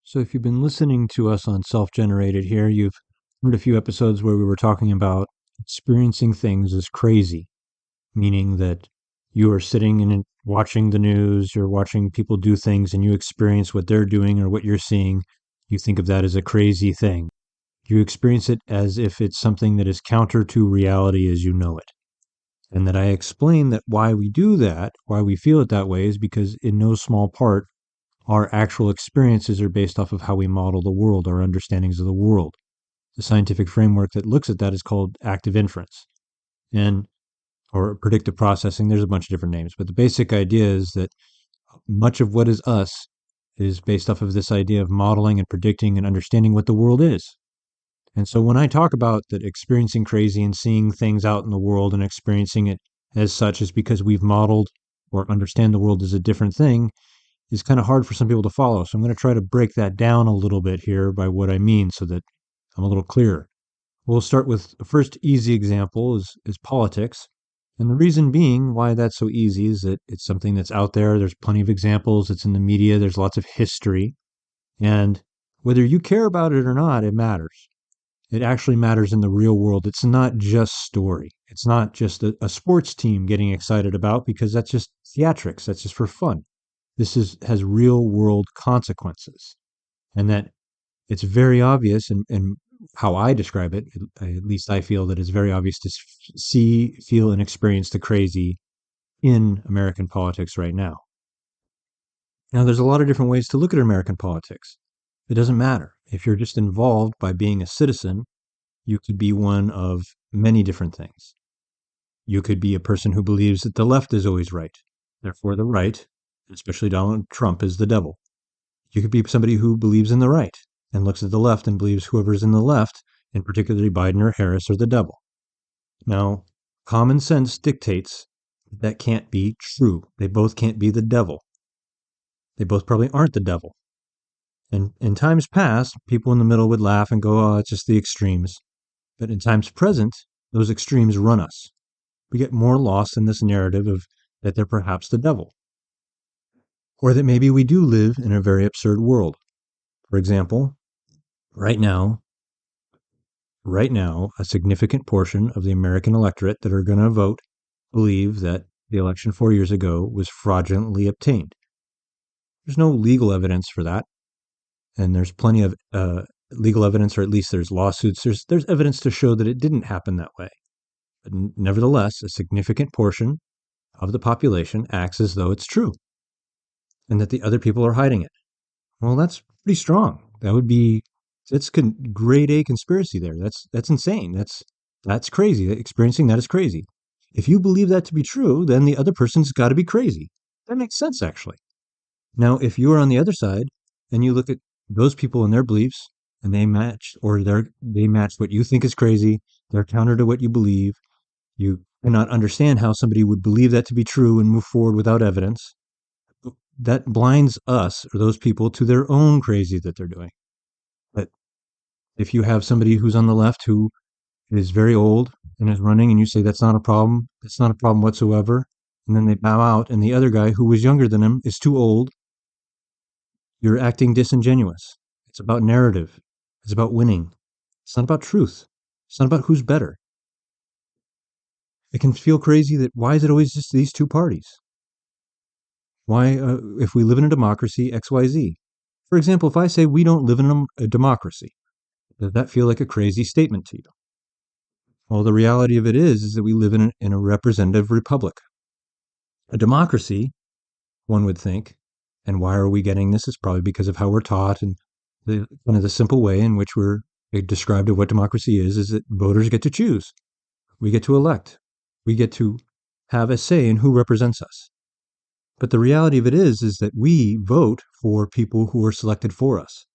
So, if you've been listening to us on Self Generated here, you've heard a few episodes where we were talking about experiencing things as crazy, meaning that you are sitting and watching the news, you're watching people do things, and you experience what they're doing or what you're seeing. You think of that as a crazy thing. You experience it as if it's something that is counter to reality as you know it. And that I explain that why we do that, why we feel it that way, is because in no small part, our actual experiences are based off of how we model the world, our understandings of the world. The scientific framework that looks at that is called active inference and or predictive processing. There's a bunch of different names, but the basic idea is that much of what is us is based off of this idea of modeling and predicting and understanding what the world is. And so when I talk about that experiencing crazy and seeing things out in the world and experiencing it as such is because we've modeled or understand the world as a different thing, is kind of hard for some people to follow. So I'm going to try to break that down a little bit here by what I mean so that I'm a little clearer. We'll start with the first easy example is politics. And the reason being why that's so easy is that it's something that's out there. There's plenty of examples. It's in the media. There's lots of history. And whether you care about it or not, it matters. It actually matters in the real world. It's not just story. It's not just a sports team getting excited about because that's just theatrics. That's just for fun. Has real world consequences, and that it's very obvious, and how I describe it, at least I feel that it's very obvious to see, feel, and experience the crazy in American politics right now. Now, there's a lot of different ways to look at American politics. It doesn't matter. If you're just involved by being a citizen, you could be one of many different things. You could be a person who believes that the left is always right. Therefore, the right, especially Donald Trump, is the devil. You could be somebody who believes in the right and looks at the left and believes whoever's in the left, and particularly Biden or Harris, are the devil. Now, common sense dictates that can't be true. They both can't be the devil. They both probably aren't the devil. And in times past, people in the middle would laugh and go, oh, it's just the extremes. But in times present, those extremes run us. We get more lost in this narrative of that they're perhaps the devil. Or that maybe we do live in a very absurd world. For example, right now, a significant portion of the American electorate that are going to vote believe that the election 4 years ago was fraudulently obtained. There's no legal evidence for that, and there's plenty of legal evidence, or at least there's lawsuits. There's evidence to show that it didn't happen that way. But nevertheless, a significant portion of the population acts as though it's true, and that the other people are hiding it. Well, that's pretty strong. That's grade A conspiracy there. That's insane. That's crazy. Experiencing that is crazy. If you believe that to be true, then the other person's got to be crazy. That makes sense, actually. Now, if you are on the other side and you look at those people and their beliefs, and they match what you think is crazy, they're counter to what you believe. You cannot understand how somebody would believe that to be true and move forward without evidence. That blinds us or those people to their own crazy that they're doing. But if you have somebody who's on the left who is very old and is running and you say that's not a problem, whatsoever, and then they bow out and the other guy who was younger than him is too old, you're acting disingenuous. It's about narrative. It's about winning. It's not about truth. It's not about who's better. It can feel crazy that why is it always just these two parties? Why, if we live in a democracy, XYZ? For example, if I say we don't live in a democracy, does that feel like a crazy statement to you? Well, the reality of it is that we live in a representative republic. A democracy, one would think, and why are we getting this? It's probably because of how we're taught, and the simple way in which we're described of what democracy is that voters get to choose. We get to elect. We get to have a say in who represents us. But the reality of it is that we vote for people who are selected for us.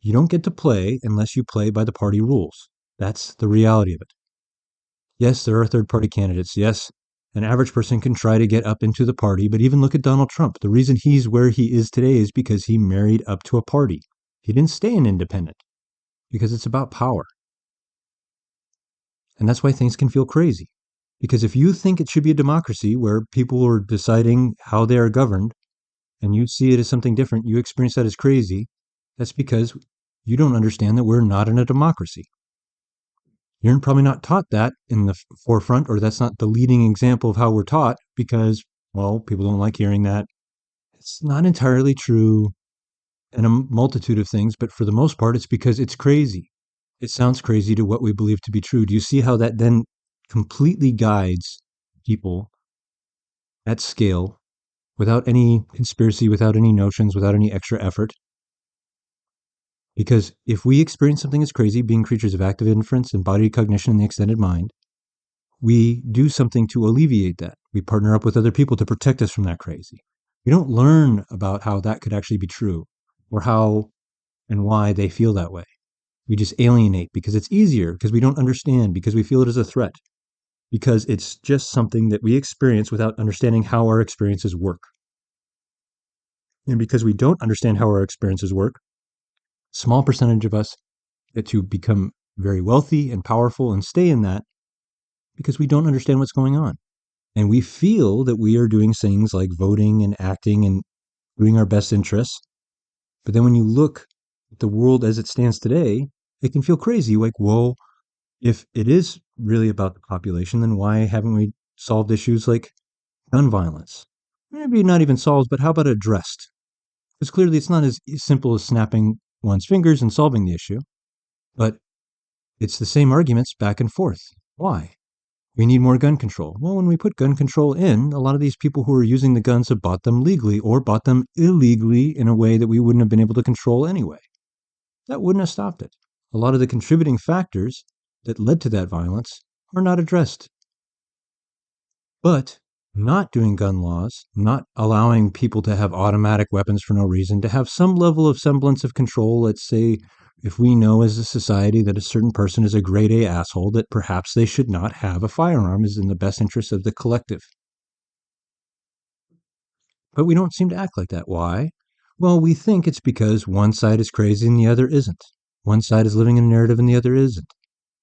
You don't get to play unless you play by the party rules. That's the reality of it. Yes, there are third-party candidates. Yes, an average person can try to get up into the party, but even look at Donald Trump. The reason he's where he is today is because he married up to a party. He didn't stay an independent because it's about power. And that's why things can feel crazy. Because if you think it should be a democracy where people are deciding how they are governed, and you see it as something different, you experience that as crazy, That's because you don't understand that we're not in a democracy. You're probably not taught that in the forefront, or that's not the leading example of how we're taught because, well, people don't like hearing that. It's not entirely true and a multitude of things, but for the most part, it's because it's crazy. It sounds crazy to what we believe to be true. Do you see how that then completely guides people at scale without any conspiracy, without any notions, without any extra effort? Because if we experience something as crazy, being creatures of active inference and body cognition in the extended mind, we do something to alleviate that. We partner up with other people to protect us from that crazy. We don't learn about how that could actually be true or how and why they feel that way. We just alienate because it's easier, because we don't understand, because we feel it as a threat, because it's just something that we experience without understanding how our experiences work. And because we don't understand how our experiences work, a small percentage of us get to become very wealthy and powerful and stay in that because we don't understand what's going on. And we feel that we are doing things like voting and acting and doing our best interests. But then when you look at the world as it stands today, it can feel crazy. Like, whoa, if it is really about the population, then why haven't we solved issues like gun violence? Maybe not even solved, but how about addressed? Because clearly it's not as simple as snapping one's fingers and solving the issue, but it's the same arguments back and forth. Why? We need more gun control. Well, when we put gun control in, a lot of these people who are using the guns have bought them legally or bought them illegally in a way that we wouldn't have been able to control anyway. That wouldn't have stopped it. A lot of the contributing factors that led to that violence are not addressed. But not doing gun laws, not allowing people to have automatic weapons for no reason, to have some level of semblance of control, let's say if we know as a society that a certain person is a grade A asshole, that perhaps they should not have a firearm is in the best interest of the collective. But we don't seem to act like that. Why? Well, we think it's because one side is crazy and the other isn't. One side is living in a narrative and the other isn't.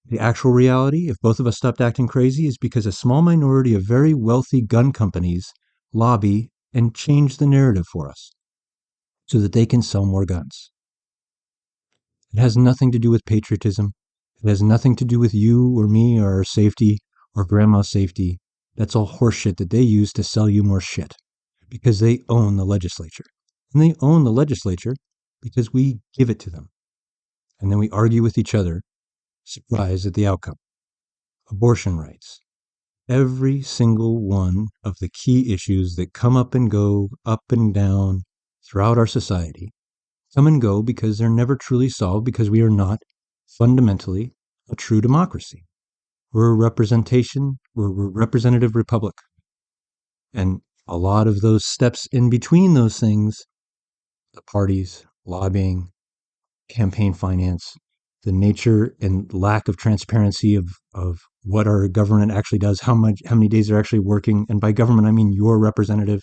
The actual reality, if both of us stopped acting crazy, is because a small minority of very wealthy gun companies lobby and change the narrative for us so that they can sell more guns. It has nothing to do with patriotism. It has nothing to do with you or me or our safety or grandma's safety. That's all horseshit that they use to sell you more shit because they own the legislature. And they own the legislature because we give it to them. And then we argue with each other, surprised at the outcome. Abortion rights. Every single one of the key issues that come up and go, up and down throughout our society, come and go because they're never truly solved because we are not fundamentally a true democracy. We're a representative republic. And a lot of those steps in between those things, the parties, lobbying, campaign finance, the nature and lack of transparency of what our government actually does, how many days they're actually working, and by government I mean your representative,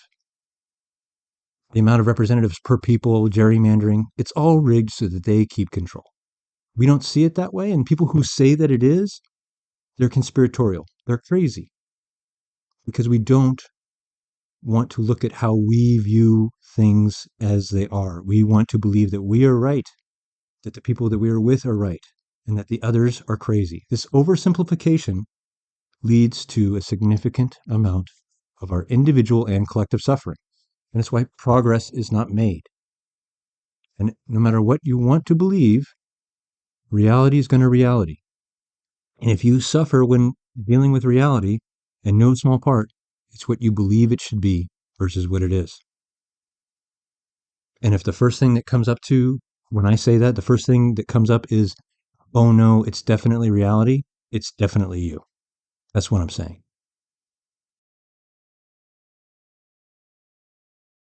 the amount of representatives per people, gerrymandering, it's all rigged so that they keep control. We don't see it that way, and people who say that it is, they're conspiratorial. They're crazy because we don't want to look at how we view things as they are. We want to believe that we are right, that the people that we are with are right, and that the others are crazy. This oversimplification leads to a significant amount of our individual and collective suffering. And it's why progress is not made. And no matter what you want to believe, reality is going to reality. And if you suffer when dealing with reality, in no small part, it's what you believe it should be versus what it is. And if the first thing that comes up to, when I say that, the first thing that comes up is, oh no, it's definitely reality, it's definitely you. That's what I'm saying.